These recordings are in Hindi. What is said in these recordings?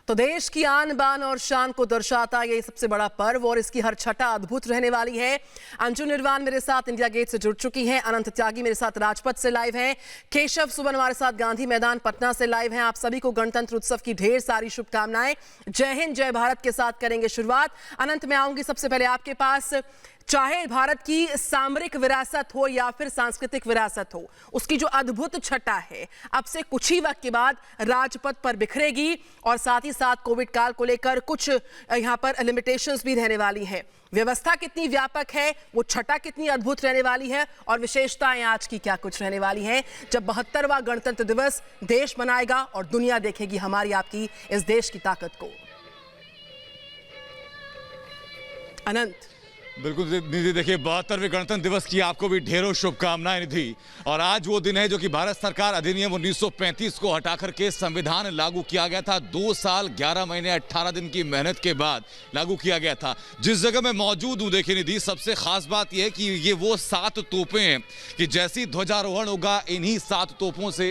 तो देश की आन बान और शान को दर्शाता ये सबसे बड़ा पर्व और इसकी हर छठा अद्भुत रहने वाली है। अंजू निर्वाण मेरे साथ इंडिया गेट से जुड़ चुकी हैं, अनंत त्यागी मेरे साथ राजपथ से लाइव हैं, केशव सुमन हमारे साथ गांधी मैदान पटना से लाइव हैं। आप सभी को गणतंत्र उत्सव की ढेर सारी शुभकामनाएं। जय हिंद जय भारत के साथ करेंगे शुरुआत। अनंत, मैं आऊंगी सबसे पहले आपके पास। चाहे भारत की सामरिक विरासत हो या फिर सांस्कृतिक विरासत हो, उसकी जो अद्भुत छटा है अब से कुछ ही वक्त के बाद राजपथ पर बिखरेगी और साथ ही साथ कोविड काल को लेकर कुछ यहां पर लिमिटेशंस भी रहने वाली है। व्यवस्था कितनी व्यापक है, वो छटा कितनी अद्भुत रहने वाली है और विशेषताएं आज की क्या कुछ रहने वाली हैं, जब 72वां गणतंत्र दिवस देश मनाएगा और दुनिया देखेगी हमारी आपकी इस देश की ताकत को। अनंत। बिल्कुल निधि, देखिए 72वें गणतंत्र दिवस की आपको भी ढेरों शुभकामनाएं निधि। और आज वो दिन है जो कि भारत सरकार अधिनियम 1935 को हटा करके संविधान लागू किया गया था। 2 साल 11 महीने 18 दिन की मेहनत के बाद लागू किया गया था। जिस जगह मैं मौजूद हूँ, देखिए निधि, सबसे खास बात यह है कि ये वो 7 तोपें हैं कि जैसी ध्वजारोहण होगा इन्हीं 7 तोपों से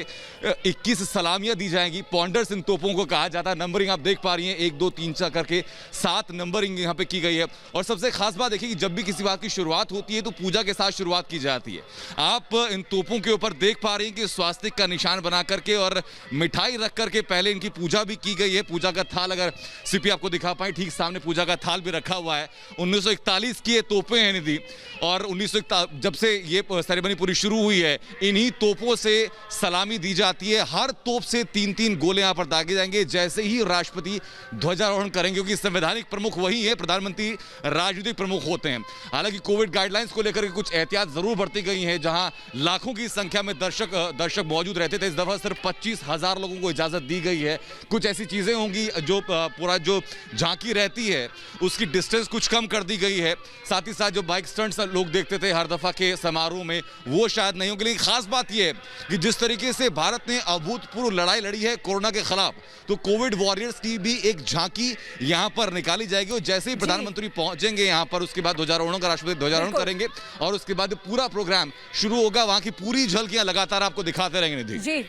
21 सलामियां दी जाएंगी। पॉन्डर्स इन तोपों को कहा जाता है। नंबरिंग आप देख पा रही हैं, 1 2 3 4 करके 7 नंबरिंग यहाँ पे की गई है। और सबसे खास बात देखिए, जब भी किसी बात की शुरुआत होती है तो पूजा के साथ शुरुआत की जाती है। आप इन तोपों के ऊपर देख पा रही हैं कि स्वास्तिक का निशान बना करके और मिठाई रख करके पहले इनकी पूजा भी की गई है। पूजा का थाल अगर सीपी आपको दिखा पाए, ठीक सामने पूजा का थाल भी रखा हुआ है। 1941 की ये तोपें हैं निधि, और 1941 जब से ये सेरेमनी पूरी शुरू हुई है, इन्हीं तोपों से सलामी दी जाती है। हर तोप से 3-3 गोले यहां पर दागे जाएंगे जैसे ही राष्ट्रपति ध्वजारोहण करेंगे, क्योंकि संवैधानिक प्रमुख वही है, प्रधानमंत्री राजनीतिक प्रमुख होते हैं। हालांकि कोविड गाइडलाइंस को लेकर कुछ एहतियात जरूर बरती गई हैं। जहां लाखों की संख्या में दर्शक मौजूद रहते थे, इस दफा सिर्फ 25,000 लोगों को इजाजत दी गई है। कुछ ऐसी चीजें होंगी जो पूरा जो झांकी रहती है उसकी डिस्टेंस कुछ कम कर दी गई है। साथ ही साथ जो बाइक स्टंट्स लोग देखते थे हर दफा के समारोह में, वो शायद नहीं होंगे। लेकिन खास बात यह है कि जिस तरीके से भारत ने अभूतपूर्व लड़ाई लड़ी है कोरोना के खिलाफ, तो कोविड वॉरियर्स की भी एक झांकी यहां पर निकाली जाएगी। और जैसे ही प्रधानमंत्री पहुंचेंगे यहां पर, उसके बाद ध्वजारोहण का राष्ट्रपति ध्वजारोहण करेंगे और उसके बाद पूरा प्रोग्राम शुरू होगा। वहां की पूरी झलकियां लगातार आपको दिखाते रहेंगे निधि।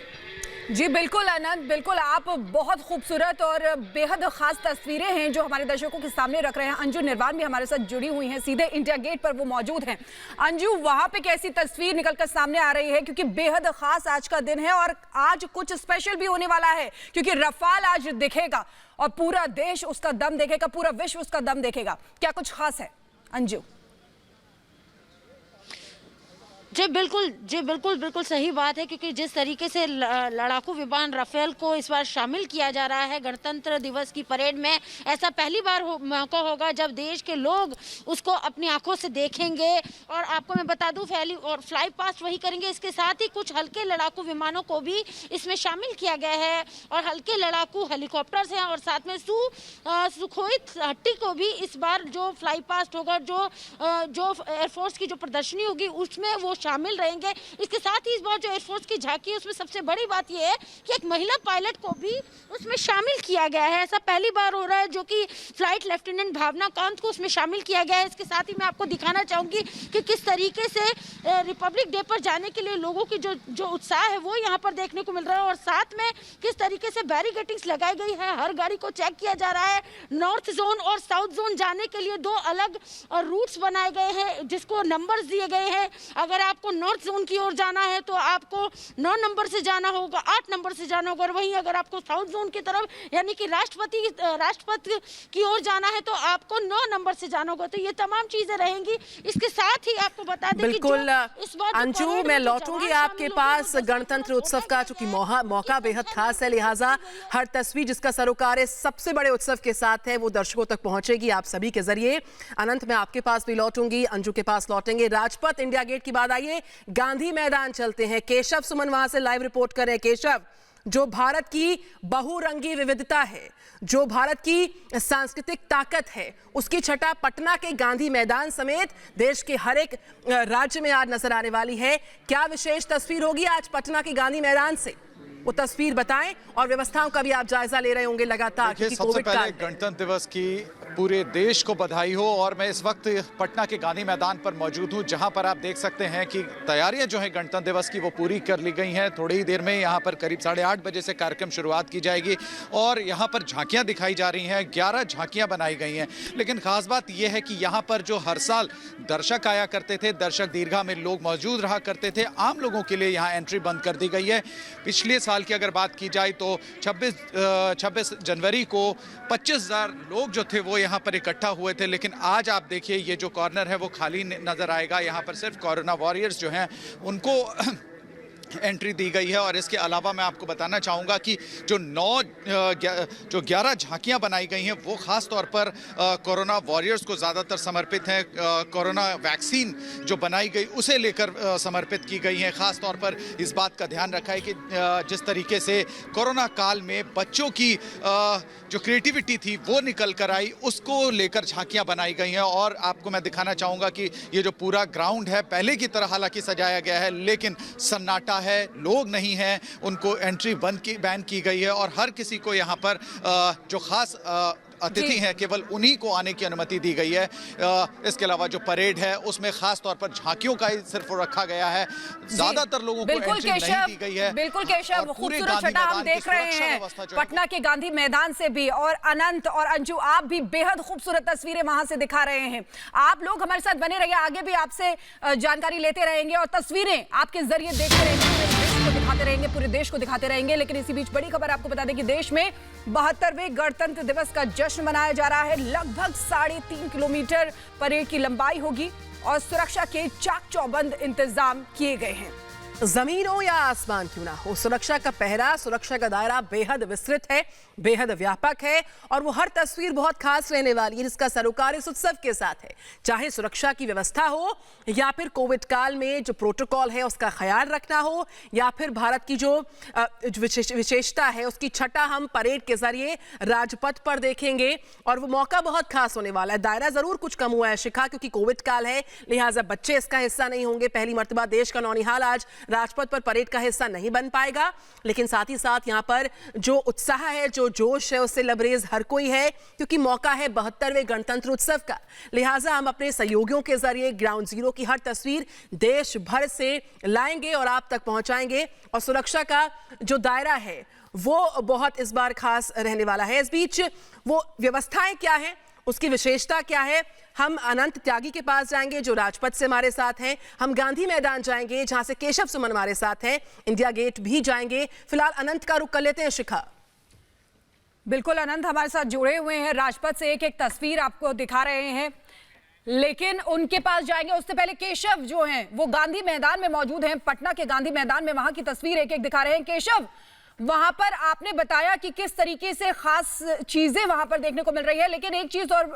जी बिल्कुल आनंद, बिल्कुल आप बहुत खूबसूरत और बेहद खास तस्वीरें हैं जो हमारे दर्शकों के सामने रख रहे हैं। अंजू निर्वाण भी हमारे साथ जुड़ी हुई हैं, सीधे इंडिया गेट पर वो मौजूद हैं। अंजू, वहां पे कैसी तस्वीर निकलकर सामने आ रही है, क्योंकि बेहद खास आज का दिन है और आज कुछ स्पेशल भी होने वाला है, क्योंकि रफाल आज दिखेगा और पूरा देश उसका दम देखेगा, पूरा विश्व उसका दम देखेगा। क्या कुछ खास है अंजू? जी बिल्कुल सही बात है, क्योंकि जिस तरीके से लड़ाकू विमान राफेल को इस बार शामिल किया जा रहा है गणतंत्र दिवस की परेड में, ऐसा पहली बार मौका होगा जब देश के लोग उसको अपनी आंखों से देखेंगे। और आपको मैं बता दूं, फ्लाई पास्ट वही करेंगे। इसके साथ ही कुछ हल्के लड़ाकू विमानों को भी इसमें शामिल किया गया है और हल्के लड़ाकू हेलीकॉप्टर्स हैं, और साथ में सुखोई 30 को भी इस बार जो फ्लाई पास्ट होगा, जो एयरफोर्स की जो प्रदर्शनी होगी उसमें वो शामिल रहेंगे। इसके साथ ही इस बार जो एयरफोर्स की झांकी है उसमें सबसे बड़ी बात यह है कि एक महिला पायलट को भी उसमें शामिल किया गया है। ऐसा पहली बार हो रहा है जो कि फ्लाइट लेफ्टिनेंट भावना कांत को उसमें शामिल किया गया है। इसके साथ ही मैं आपको दिखाना चाहूंगी कि किस तरीके से रिपब्लिक डे पर जाने के लिए लोगों की जो उत्साह है वो यहाँ पर देखने को मिल रहा है। और साथ में किस तरीके से बैरिकेडिंग्स लगाई गई है, हर गाड़ी को चेक किया जा रहा है। नॉर्थ जोन और साउथ जोन जाने के लिए 2 अलग रूट्स बनाए गए हैं जिसको नंबर्स दिए गए हैं। अगर आपको नॉर्थ जोन की ओर जाना है तो आपको 9 नंबर से जाना होगा, 8 नंबर से जाना होगा। और वहीं अगर आपको साउथ जोन की तरफ यानी कि राष्ट्रपति की ओर जाना है तो आपको 9 नंबर से जाना होगा। तो ये तमाम चीजें रहेंगी। इसके साथ ही आपको बता दें कि इस बार अंजू, मैं लौटूंगी आपके पास। गणतंत्र उत्सव का चूंकि मौका बेहद खास है, लिहाजा हर तस्वीर जिसका सरोकार है सबसे बड़े उत्सव के साथ है वो दर्शकों तक पहुंचेगी आप सभी के जरिए। अनंत, मैं आपके पास भी लौटूंगी, अंजू के पास लौटेंगे। राजपथ इंडिया गेट की बात आइए, गांधी मैदान चलते हैं। केशव सुमन वहां से लाइव रिपोर्ट कर रहे हैं। केशव, जो भारत की बहुरंगी विविधता है, जो भारत की सांस्कृतिक ताकत है, उसकी छटा पटना के गांधी मैदान समेत देश के हर एक राज्य में आज नजर आने वाली है। क्या विशेष तस्वीर होगी आज पटना के गांधी मैदान से, वो तस्वीर बताएं। और व्यवस्थाओं का भी आप जायजा ले रहे होंगे लगातार, क्योंकि कोविड काल गणतंत्र दिवस की पूरे देश को बधाई हो। और मैं इस वक्त पटना के गांधी मैदान पर मौजूद हूं, जहां पर आप देख सकते हैं कि तैयारियां जो हैं गणतंत्र दिवस की वो पूरी कर ली गई हैं। थोड़ी ही देर में यहां पर करीब 8:30 बजे से कार्यक्रम शुरुआत की जाएगी और यहां पर झांकियां दिखाई जा रही हैं। 11 झांकियां बनाई गई हैं। लेकिन खास बात यह है कि यहां पर जो हर साल दर्शक आया करते थे, दर्शक दीर्घा में लोग मौजूद रहा करते थे, आम लोगों के लिए यहां एंट्री बंद कर दी गई है। पिछले साल की अगर बात की जाए तो 26 जनवरी को 25,000 लोग जो थे वो यहाँ पर इकट्ठा हुए थे। लेकिन आज आप देखिए ये जो कॉर्नर है वो खाली नजर आएगा। यहाँ पर सिर्फ कोरोना वॉरियर्स जो हैं उनको एंट्री दी गई है। और इसके अलावा मैं आपको बताना चाहूँगा कि जो 11 झांकियाँ बनाई गई हैं वो ख़ास तौर पर कोरोना वॉरियर्स को ज़्यादातर समर्पित हैं। कोरोना वैक्सीन जो बनाई गई उसे लेकर समर्पित की गई हैं। ख़ास तौर पर इस बात का ध्यान रखा है कि जिस तरीके से कोरोना काल में बच्चों की जो क्रिएटिविटी थी वो निकल कर आई, उसको लेकर झांकियाँ बनाई गई हैं। और आपको मैं दिखाना चाहूँगा कि ये जो पूरा ग्राउंड है पहले की तरह हालांकि सजाया गया है, लेकिन सन्नाटा है, लोग नहीं हैं, उनको एंट्री बैन की गई है। और हर किसी को यहाँ पर जो खास अतिथि हैं केवल उन्हीं को आने की अनुमति दी गई है। इसके अलावा जो परेड है उसमें खास तौर पर झांकियों का ही सिर्फ रखा गया है। ज्यादातर लोगों को एंट्री नहीं दी गई है। बिल्कुल केशव, खूबसूरत छटा हम देख रहे हैं पटना के गांधी मैदान से भी। और अनंत और अंजू, आप भी बेहद खूबसूरत तस्वीरें वहां से दिखा रहे हैं। आप लोग हमारे साथ बने रहिए, आगे भी आपसे जानकारी लेते रहेंगे और तस्वीरें आपके जरिए देखते रहेंगे, दिखाते रहेंगे, पूरे देश को दिखाते रहेंगे। लेकिन इसी बीच बड़ी खबर आपको बता दें कि देश में 72वें गणतंत्र दिवस का जश्न मनाया जा रहा है। लगभग 3.5 किलोमीटर परेड की लंबाई होगी और सुरक्षा के चाक चौबंद इंतजाम किए गए हैं। जमीन हो या आसमान क्यों ना हो, सुरक्षा का पहरा, सुरक्षा का दायरा बेहद विस्तृत है, बेहद व्यापक है और वो हर तस्वीर बहुत खास रहने वाली है जिसका सरोकार इस उत्सव के साथ है। चाहे सुरक्षा की व्यवस्था हो या फिर कोविड काल में जो प्रोटोकॉल है उसका ख्याल रखना हो, या फिर भारत की जो विशेषता है उसकी छटा हम परेड के जरिए राजपथ पर देखेंगे। और वो मौका बहुत खास होने वाला है। दायरा जरूर कुछ कम हुआ है शिखा, क्योंकि कोविड काल है, लिहाजा बच्चे इसका हिस्सा नहीं होंगे। पहली मर्तबा देश का नौनिहाल आज राजपथ पर परेड का हिस्सा नहीं बन पाएगा। लेकिन साथ ही साथ यहाँ पर जो उत्साह है, जो जोश है, उससे लबरेज हर कोई है, क्योंकि मौका है 72वें गणतंत्र उत्सव का। लिहाजा हम अपने सहयोगियों के जरिए ग्राउंड जीरो की हर तस्वीर देश भर से लाएंगे और आप तक पहुंचाएंगे। और सुरक्षा का जो दायरा है वो बहुत इस बार खास रहने वाला है। इस बीच वो व्यवस्थाएं क्या है, उसकी विशेषता क्या है, हम अनंत त्यागी के पास जाएंगे जो राजपथ से हमारे साथ हैं। हम गांधी मैदान जाएंगे जहां से केशव सुमन हमारे साथ हैं। इंडिया गेट भी जाएंगे। फिलहाल अनंत का रुख कर लेते हैं शिखा। बिल्कुल, अनंत हमारे साथ जुड़े हुए हैं, राजपथ से एक एक तस्वीर आपको दिखा रहे हैं, लेकिन उनके पास जाएंगे उससे पहले केशव जो हैं वो गांधी मैदान में मौजूद हैं। पटना के गांधी मैदान में वहां की तस्वीर एक एक दिखा रहे हैं। केशव, वहां पर आपने बताया कि किस तरीके से खास चीजें वहां पर देखने को मिल रही है, लेकिन एक चीज और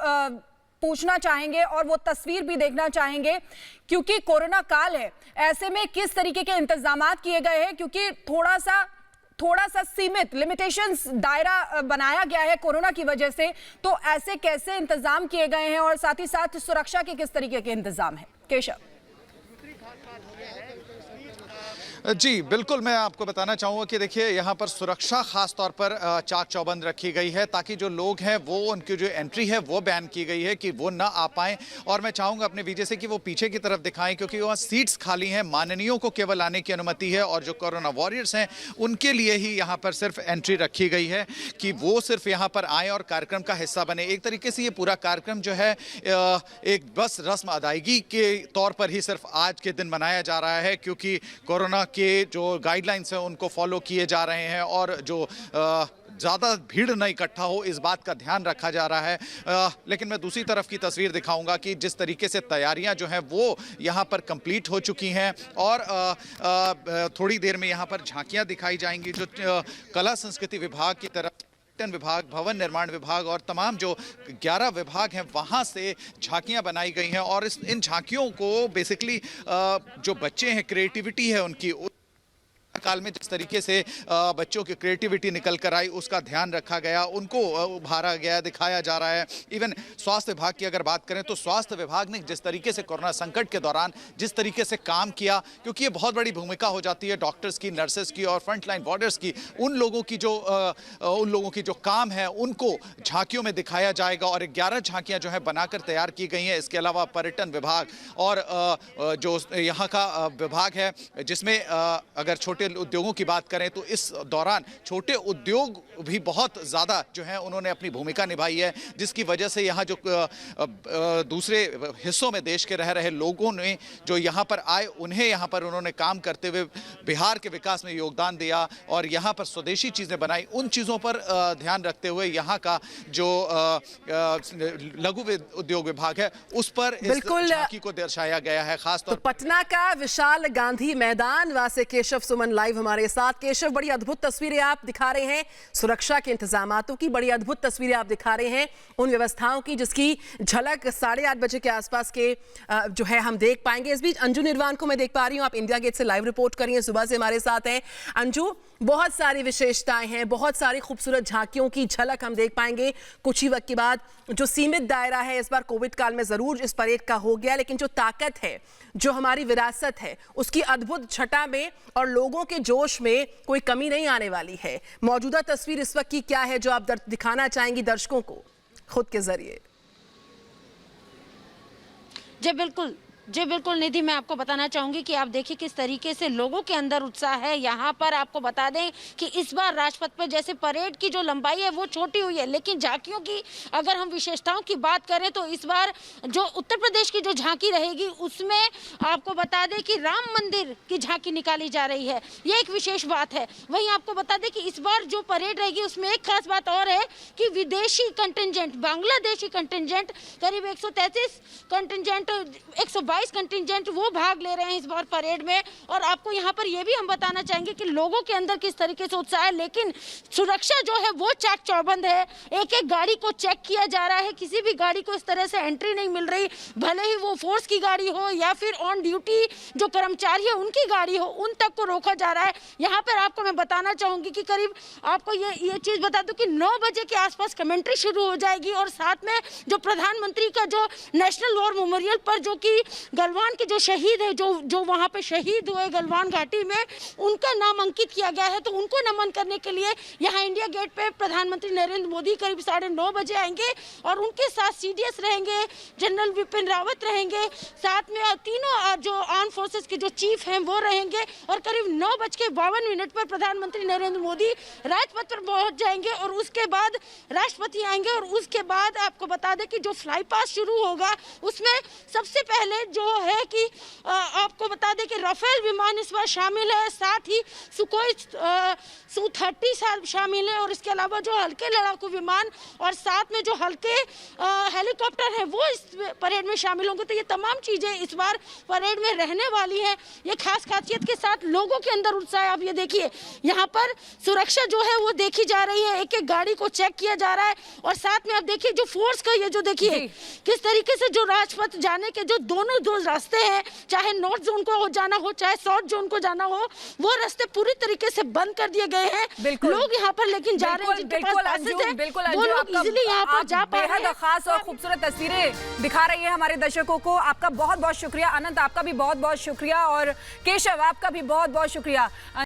पूछना चाहेंगे और वो तस्वीर भी देखना चाहेंगे, क्योंकि कोरोना काल है, ऐसे में किस तरीके के इंतजामात किए गए हैं, क्योंकि थोड़ा सा सीमित लिमिटेशंस दायरा बनाया गया है कोरोना की वजह से, तो ऐसे कैसे इंतजाम किए गए हैं और साथ ही साथ सुरक्षा के किस तरीके के इंतजाम है? केशव जी बिल्कुल, मैं आपको बताना चाहूँगा कि देखिए यहाँ पर सुरक्षा खास तौर पर चाक चौबंद रखी गई है ताकि जो लोग हैं वो उनकी जो एंट्री है वो बैन की गई है कि वो ना आ पाएँ। और मैं चाहूँगा अपने वीजे से कि वो पीछे की तरफ दिखाएं, क्योंकि वहाँ सीट्स खाली हैं, माननीयों को केवल आने की अनुमति है और जो कोरोना वॉरियर्स हैं उनके लिए ही यहाँ पर सिर्फ एंट्री रखी गई है कि वो सिर्फ यहाँ पर आएँ और कार्यक्रम का हिस्सा बने। एक तरीके से ये पूरा कार्यक्रम जो है एक बस रस्म अदायगी के तौर पर ही सिर्फ आज के दिन मनाया जा रहा है, क्योंकि कोरोना के जो गाइडलाइंस हैं उनको फॉलो किए जा रहे हैं और जो ज़्यादा भीड़ न इकट्ठा हो इस बात का ध्यान रखा जा रहा है। लेकिन मैं दूसरी तरफ की तस्वीर दिखाऊंगा कि जिस तरीके से तैयारियां जो हैं वो यहाँ पर कंप्लीट हो चुकी हैं और थोड़ी देर में यहाँ पर झांकियाँ दिखाई जाएंगी जो कला संस्कृति विभाग की तरफ विभाग, भवन निर्माण विभाग और तमाम जो 11 विभाग हैं वहां से झांकियां बनाई गई हैं। और इन झांकियों को बेसिकली जो बच्चे हैं क्रिएटिविटी है उनकी काल में जिस तरीके से बच्चों की क्रिएटिविटी निकल कर आई उसका ध्यान रखा गया, उनको उभारा गया, दिखाया जा रहा है। इवन स्वास्थ्य विभाग की अगर बात करें तो स्वास्थ्य विभाग ने जिस तरीके से कोरोना संकट के दौरान जिस तरीके से काम किया, क्योंकि ये बहुत बड़ी भूमिका हो जाती है डॉक्टर्स की, नर्सेस की और फ्रंटलाइन वॉर्डर्स की, उन लोगों की जो काम है उनको झांकियों में दिखाया जाएगा और 11 झांकियां जो है बनाकर तैयार की गई हैं। इसके अलावा पर्यटन विभाग और जो यहाँ का विभाग है जिसमें अगर छोटे उद्योगों की बात करें तो इस दौरान छोटे उद्योग भी बहुत ज़्यादा जो है उन्होंने अपनी भूमिका निभाई है, जिसकी वजह से यहाँ जो दूसरे हिस्सों में देश के रह रहे लोगों ने जो यहाँ पर आए उन्हें यहाँ पर उन्होंने काम करते हुए बिहार के विकास में योगदान दिया और यहाँ पर स्वदेशी चीज़ें बनाई। उन चीज़ों पर ध्यान रखते हुए यहाँ का जो लघु उद्योग विभाग है उस पर इस झांकी को दर्शाया गया है। खासतौर तो पटना का विशाल गांधी मैदान वहां से केशव सुमन लाइव हमारे साथ। केशव, बड़ी अद्भुत तस्वीरें आप दिखा रहे हैं, सुरक्षा के इंतजामातों की बड़ी अद्भुत तस्वीरें आप दिखा रहे हैं, उन व्यवस्थाओं की जिसकी झलक 8:30 बजे के आसपास के जो है हम देख पाएंगे। इस बीच अंजू निर्वाण को मैं देख पा रही हूं, आप इंडिया गेट से लाइव रिपोर्ट कर रही हैं, सुबह से हमारे साथ हैं। अंजू, बहुत सारी विशेषताएं हैं, बहुत सारी खूबसूरत झांकियों की झलक हम देख पाएंगे कुछ ही वक्त के बाद। जो सीमित दायरा है इस बार कोविड काल में जरूर इस परेड का हो गया, लेकिन जो ताकत है, जो हमारी विरासत है, उसकी अद्भुत छटा में और लोगों के जोश में कोई कमी नहीं आने वाली है। मौजूदा तस्वीर इस वक्त की क्या है जो आप दिखाना चाहेंगी दर्शकों को खुद के जरिए? जी बिल्कुल निधि, मैं आपको बताना चाहूंगी कि आप देखिए किस तरीके से लोगों के अंदर उत्साह है। यहाँ पर आपको बता दें कि इस बार राजपथ पर जैसे परेड की जो लंबाई है वो छोटी हुई है, लेकिन झांकियों की अगर हम विशेषताओं की बात करें तो इस बार जो उत्तर प्रदेश की जो झांकी रहेगी उसमें आपको बता दें कि राम मंदिर की झांकी निकाली जा रही है, ये एक विशेष बात है। वहीं आपको बता दें कि इस बार जो परेड रहेगी उसमें एक खास बात और है कि विदेशी कंटिजेंट, बांग्लादेशी कंटिजेंट करीब 133 कंटिजेंट, 122 कंटिजेंट वो भाग ले रहे हैं इस बार परेड में। और आपको यहाँ पर ये भी हम बताना चाहेंगे कि लोगों के अंदर किस तरीके से उत्साह है, लेकिन सुरक्षा जो है वो चाक चौबंद है। एक एक गाड़ी को चेक किया जा रहा है, किसी भी गाड़ी को इस तरह से एंट्री नहीं मिल रही, भले ही वो फोर्स की गाड़ी हो या फिर ऑन ड्यूटी जो कर्मचारी है उनकी गाड़ी हो, उन तक को रोका जा रहा है। यहाँ पर आपको मैं बताना चाहूंगी कि करीब आपको ये चीज बता दूं कि 9 बजे के आसपास कमेंट्री शुरू हो जाएगी और साथ में जो प्रधानमंत्री का जो नेशनल वॉर मेमोरियल पर जो कि गलवान के जो शहीद है, जो वहाँ पे शहीद हुए गलवान घाटी में, उनका नाम अंकित किया गया है, तो उनको नमन करने के लिए यहाँ इंडिया गेट पे प्रधानमंत्री नरेंद्र मोदी करीब 9:30 बजे आएंगे और उनके साथ सीडीएस रहेंगे, जनरल विपिन रावत रहेंगे, साथ में तीनों जो आर्म फोर्सेस के जो चीफ हैं वो रहेंगे और करीब 9:52 पर प्रधानमंत्री नरेंद्र मोदी राजपथ पर पहुंच जाएंगे और उसके बाद राष्ट्रपति आएंगे। और उसके बाद आपको बता दें कि जो फ्लाई पास शुरू होगा उसमें सबसे पहले जो है कि आपको बता दें कि राफेल विमान इस बार शामिल है, साथ ही सुखोई Su-30 शामिल है और इसके अलावा जो हल्के लड़ाकू विमान और साथ में जो हल्के हेलीकॉप्टर हैं वो इस परेड में शामिल होंगे। तो ये तमाम चीज़ें इस बार परेड में रहने वाली हैं। ये खास खासियत के साथ लोगों के अंदर उत्साह है। आप ये देखिए यहाँ पर सुरक्षा जो है वो देखी जा रही है, एक एक गाड़ी को चेक किया जा रहा है और साथ में आप देखिए जो फोर्स का ये जो देखिए किस तरीके से जो राजपथ जाने के जो दो रास्ते हैं, चाहे नॉर्थ जोन को जाना हो चाहे साउथ जोन को जाना हो, वो रास्ते पूरी तरीके से बंद कर दिए गए हैं। लोग यहाँ पर लेकिन जा रहे हैं, जिनके पास पैसेज हैं, वो लोग इजीली यहाँ पर जा पा रहे हैं। खास और खूबसूरत तस्वीरें दिखा रही है हमारे दर्शकों को। आपका बहुत बहुत शुक्रिया। अनंत, आपका भी बहुत बहुत शुक्रिया और केशव, आपका भी बहुत बहुत शुक्रिया।